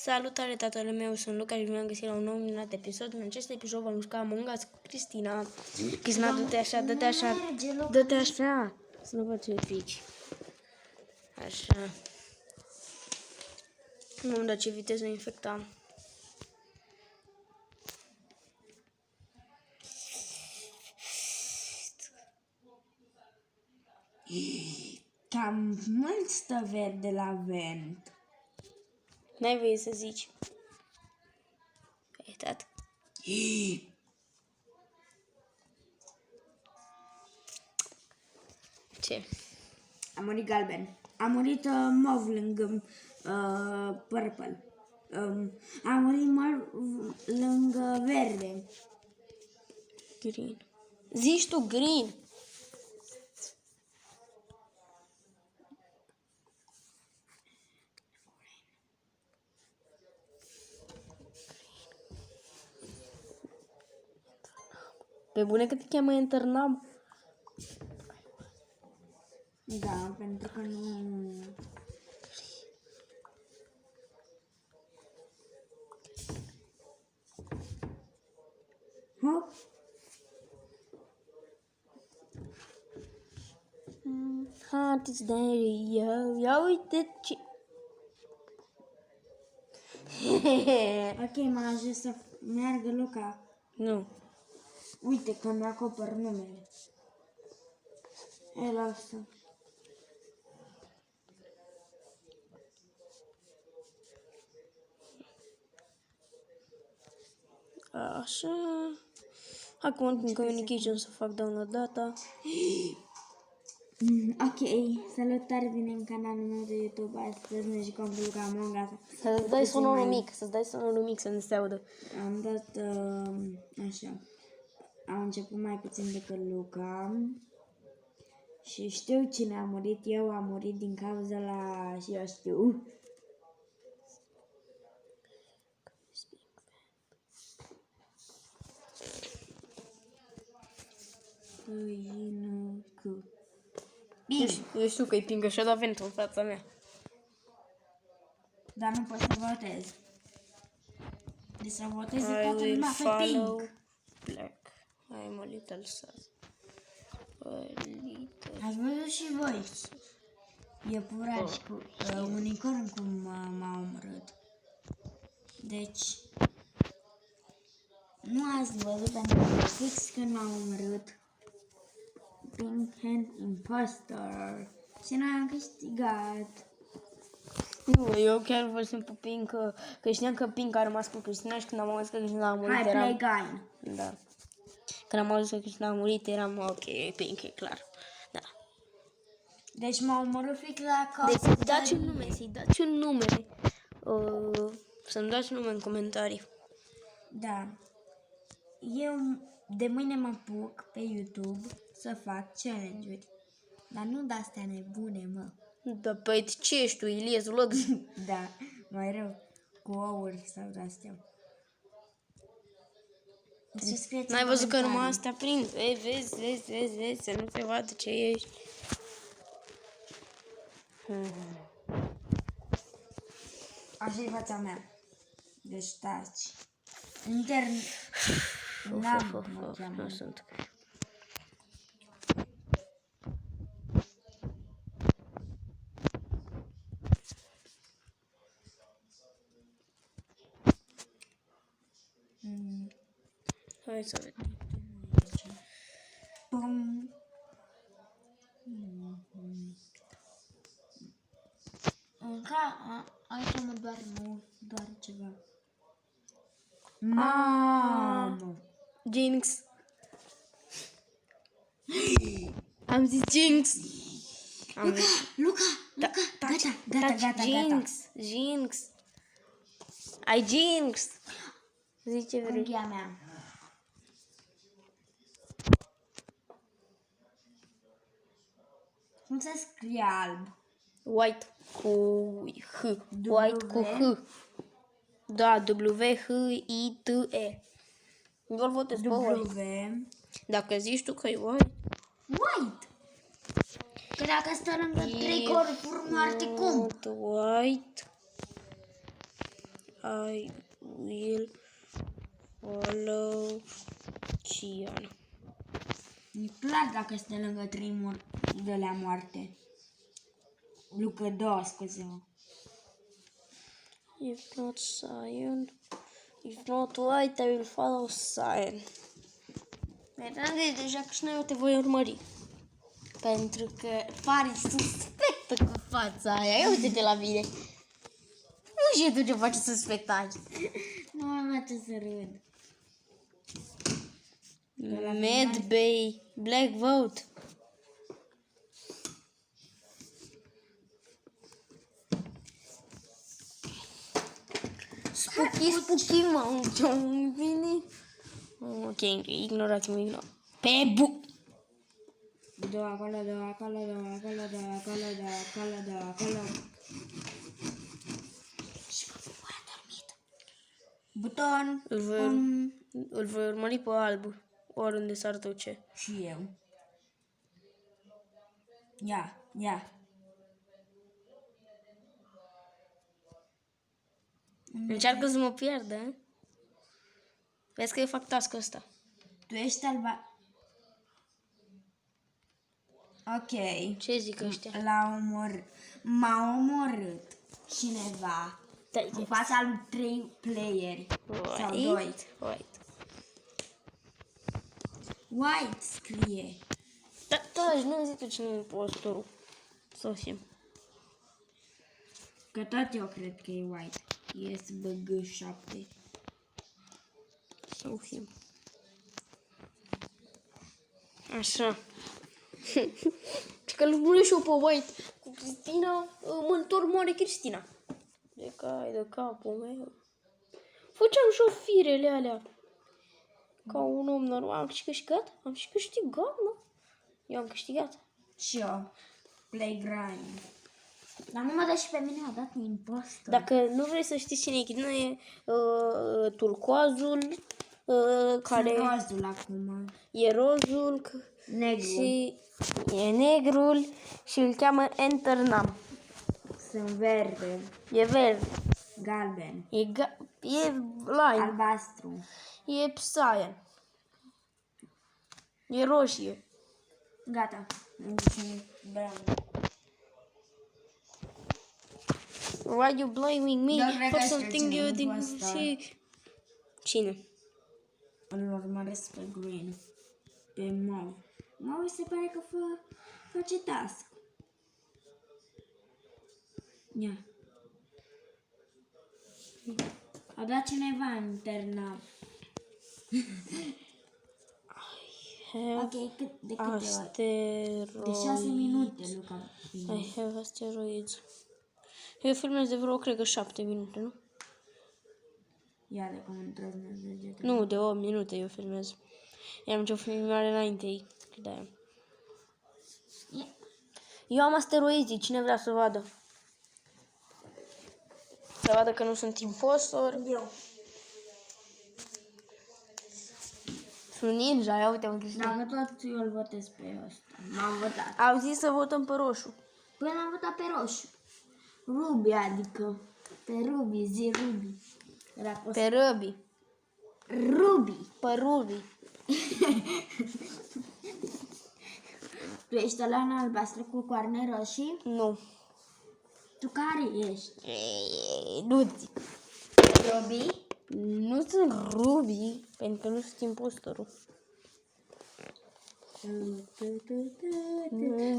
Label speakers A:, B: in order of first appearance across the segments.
A: Salutare, tatăl meu, sunt Luca și v-am găsit la un nou minunat episod. În acest episod vom juca Among Us cu Cristina. Cristina, dă-te așa, dă-te așa, dă-te așa, să nu văd ce pici. Așa. Nu-mi dă ce viteză infectam.
B: Cam mult stă verde la vent.
A: N-ai voie să zici. Uitat. Ce?
B: A murit galben. A murit mov lângă purple. A murit mov lângă verde.
A: Green. Zici tu green. Pe bune că te cheamă Internam?
B: Da, pentru că nu... Hop.
A: Hatiți de ia uite ce...
B: Ok, m-a ajuns să meargă Luca.
A: Nu.
B: Uite că mi-acopăr numele. E, lasă.
A: Așa. Acum în communication să fac download data.
B: Ok, salutare, bine în canalul meu de YouTube. Astăzi ne jucăm cu Luca Among Us.
A: Să-ți dai sonorul mic, să-ți dai sonorul mic să ne se audă.
B: Am dat așa. Am început mai puțin decât Luca. Și știu cine a murit. Eu am murit din cauza la... și eu știu. Cu...
A: Eu știu că e pingă și-a dat ventul în fața mea.
B: Dar nu pot să votez. Deci să voteze
A: I
B: toată
A: will
B: lumea pe
A: follow
B: pink.
A: black. I'm a little sad. A little...
B: Ați văzut și voi. Iepurași cu unicorn cum m-a omorât. Deci nu ați văzut pentru că fix când m-a omorât Pink Hand Imposter. Și noi am câștigat.
A: Nu, eu chiar văd simplu Pink, că știam că Pink a rămas cu Cristina și când am auzit că Cristina a murit
B: Hai,
A: eram...
B: play game.
A: Da. Când am auzit că Cristina a murit eram ok, Pink, e clar. Da.
B: Deci m-a omorât fix la cap.
A: Deci să-i dați un nume, să-i dați un nume. Să-mi dați un nume în comentarii.
B: Da. Eu de mâine mă apuc pe YouTube să fac challenge-uri. Dar nu de-astea nebune, mă.
A: Da, păi ce ești tu, Ilias Vlog?
B: Da, mai rău. Cu ouri sau de-astea.
A: N-ai văzut că numai astea prind? Vezi, să nu se vadă ce ești.
B: Așa e fața mea. Deci taci. Intern... N-am mă cheamă.
A: Nu sunt. Hai să vedem.
B: Pum. Aici mă doar nu, doar ceva. Mamă!
A: Jinx. Am zis Jinx.
B: Luca, gata.
A: Jinx. Ai Jinx. Zici ce vrei.
B: Încheia mea. Cum se scrie alb?
A: White cu H. White cu H. Da, W-H-I-T-E. Doar votez pe White. Dacă zici tu că e White.
B: White! Că dacă stă lângă trei corpuri, nu ar cum.
A: White. I will follow Cian.
B: E clar dacă stă lângă trei de la moarte. Luca 2, scuze-mă.
A: If not Cyan, if not White, I will follow Cyan. Fernandez, deja că și noi eu te voi urmări. Pentru că pari suspectă cu fața aia. Ia uite-te la mine. Nu știu tu ce faci suspectai.
B: Nu mai face să râd.
A: Mad Bay, Black Vote. Spooky Mountain, bine? Ok, ignorați-mă. Pe bu...
B: Două acolo, două acolo, două acolo, două acolo, două acolo, două acolo. Și mă a dormit. Buton.
A: Îl voi urmări pe alb, oriunde s-ar duce.
B: Și eu. Ia.
A: Încearcă să mă pierdă, eh? Vezi că eu fac task-ul ăsta.
B: Tu ești alba... Ok.
A: Ce zic ăștia?
B: M-a omorât cineva în fața lui 3 playeri sau 2. White scrie.
A: Da, nu zic tu cine e impostorul. Să fim.
B: Că tot eu cred că e White. Yes, băgă 7.
A: Să fim. Așa. Și că îl pune și eu pe White cu Cristina, mă întorc, moare Cristina. De cai de capul meu. Făceam și o firele alea. Ca un om normal. Am și câștigat? Am și câștigat, nu? Eu am câștigat.
B: Și eu. Playground. Dar nu mă dă și pe mine, a dat impostor.
A: Dacă nu vrei să știi cine e Cristina, e turcoazul, care
B: rozul acum.
A: e rozul
B: Negru.
A: și e negrul și îl cheamă Enternam.
B: Sunt verde.
A: E verde.
B: Galben.
A: E lime.
B: Albastru.
A: E cyan. E roșie.
B: Gata. Brown.
A: Why you blaming me
B: Dar cred
A: for
B: că
A: something
B: știu
A: you
B: cine
A: didn't
B: e ăsta.
A: see? Cine?
B: Îl urmăresc pe Green. Pe Mauve. Mauve se pare că face task. Ia. A dat cineva în internat. Ok, de câte ori?
A: Asteroids.
B: De 6 minute, Luca.
A: I have asteroids. Eu filmez de vreo, cred că 7 minute, nu?
B: Ia de cum îndrăznesc degetele.
A: Nu, de 8 minute eu filmez. I-am ce o filmare înainte ei. De-aia. Eu am asteroizi, cine vrea să vadă? Să vadă că nu sunt impostor.
B: Eu.
A: Sunt ninja, ia uite, am găsit.
B: Dacă tot eu îl votez pe ăsta. M-am votat.
A: Au zis să votăm pe roșu.
B: Păi l-am votat pe roșu. Ruby, adică. Pe Ruby, zi Ruby.
A: Pe Ruby.
B: Ruby.
A: Pe Ruby.
B: Tu ești ăla în albastru cu coarne roșii?
A: Nu.
B: Tu care ești?
A: Nu zic.
B: Ruby?
A: Nu sunt Ruby, pentru că nu sunt impostorul.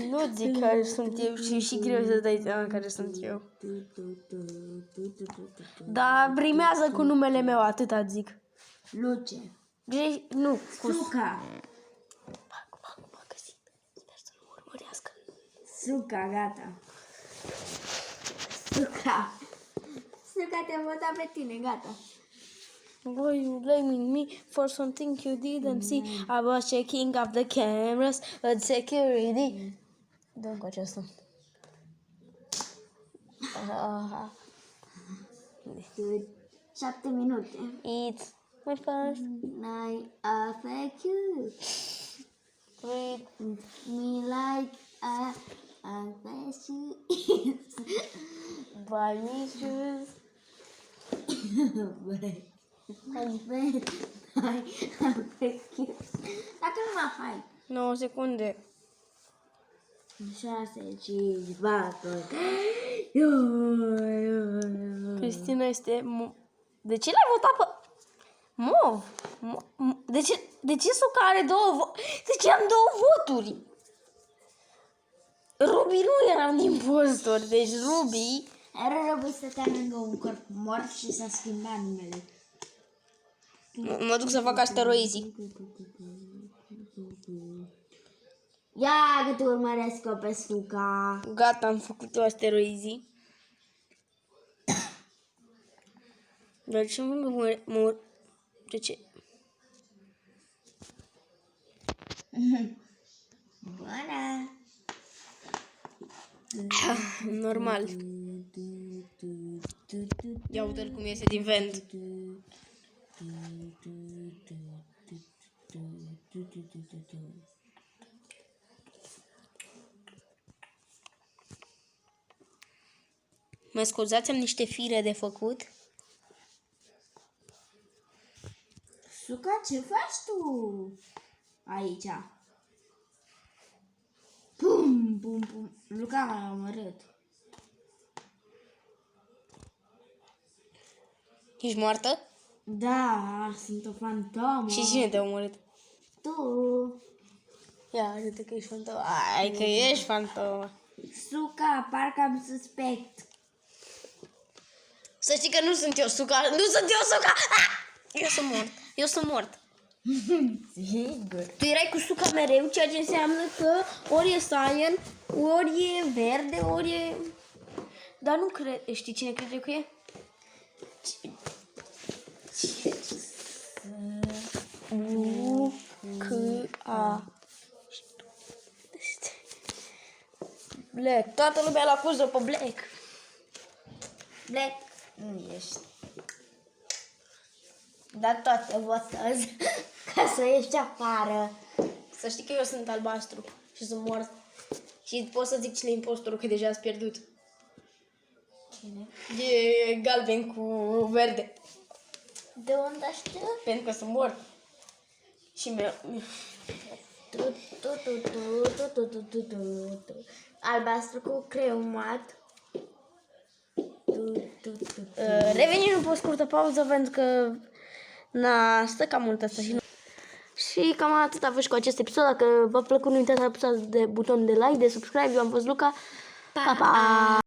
A: Nu zic care sunt eu și greu să dai seama care sunt eu. Dar rimează cu numele meu, atâta zic.
B: Luce.
A: Nu, cu
B: Suca.
A: m-a găsit. Sper să nu mă urmărească.
B: Suca, gata. Suca. Suca, te-am votat pe tine, gata.
A: Why you blaming me for something you didn't see? I was checking up the cameras at security. Dă-mi cu aceasta.
B: 7 minute.
A: It's my first
B: I affect you.
A: read.
B: Me like I affect you.
A: Buy me shoes.
B: Hai. Dacă nu mai hai.
A: 9 secunde.
B: 6, 5, 4.
A: Cristina este... De ce l-ai votat pe... Mov? De ce Suca are 2 voturi? De ce am 2 voturi? Ruby nu era un impostor, deci Ruby...
B: Ruby stătea lângă un corp mort și s-a schimbat numele.
A: Mă duc să fac asteroizii.
B: Ia că te urmăresc-o pe Suca.
A: Gata, am făcut o asteroizii. Dar ce mă... De ce?
B: Bună!
A: Normal. Ia uite-l cum iese din vent. Mă scuzați, am niște fire de făcut.
B: Suca, ce faci tu aici? Pum, pum, pum. Luca m-a omorât.
A: Ești moartă?
B: Da, sunt o fantomă.
A: Și cine te-a omorât?
B: Tu.
A: Ia, arată că ești fantomă. Ai că ești fantomă.
B: Suca, parcă am suspect.
A: Să știi că nu sunt eu Suca. Nu sunt eu Suca! Ah! Eu sunt mort. Eu sunt mort.
B: Sigur.
A: Tu erai cu Suca mereu, ceea ce înseamnă că ori e Cyan, ori e verde, ori e... Dar nu cred... Știi cine crede că e? U-C-A. Black. Toată lumea l-acuză pe Black.
B: Black, nu ești. Dar toate votez ca să ieși afară.
A: Să știi că eu sunt albastru și sunt mort. Și pot să zic cine e impostorul, că deja ați pierdut.
B: Cine?
A: E galben cu verde.
B: De unde știu?
A: Pentru că sunt mort. Și
B: Albastru cu creion mat.
A: revenim după o scurtă pauză pentru că stă cam mult asta și cam atât a fost cu acest episod. Dacă v-a plăcut, nu uitați să apăsați de butonul de like, de subscribe. Eu am fost Luca. Pa, pa!